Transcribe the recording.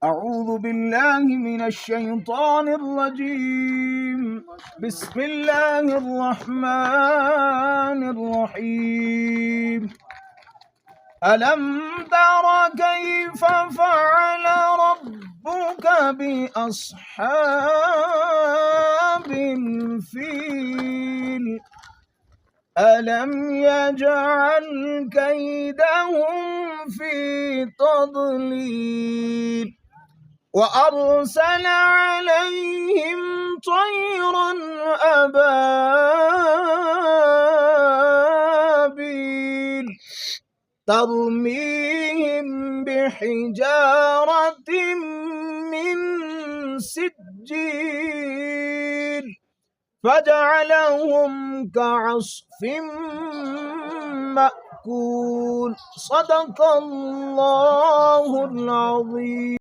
أعوذ بالله من الشيطان الرجيم. بسم الله الرحمن الرحيم. ألم تر كيف فعل ربك بأصحاب الفيل؟ ألم يجعل كيدهم في تضليل وأرسل عليهم طيرا أبابيل ترميهم بحجارة من سجيل فجعلهم كعصف مأكول. صدق الله العظيم.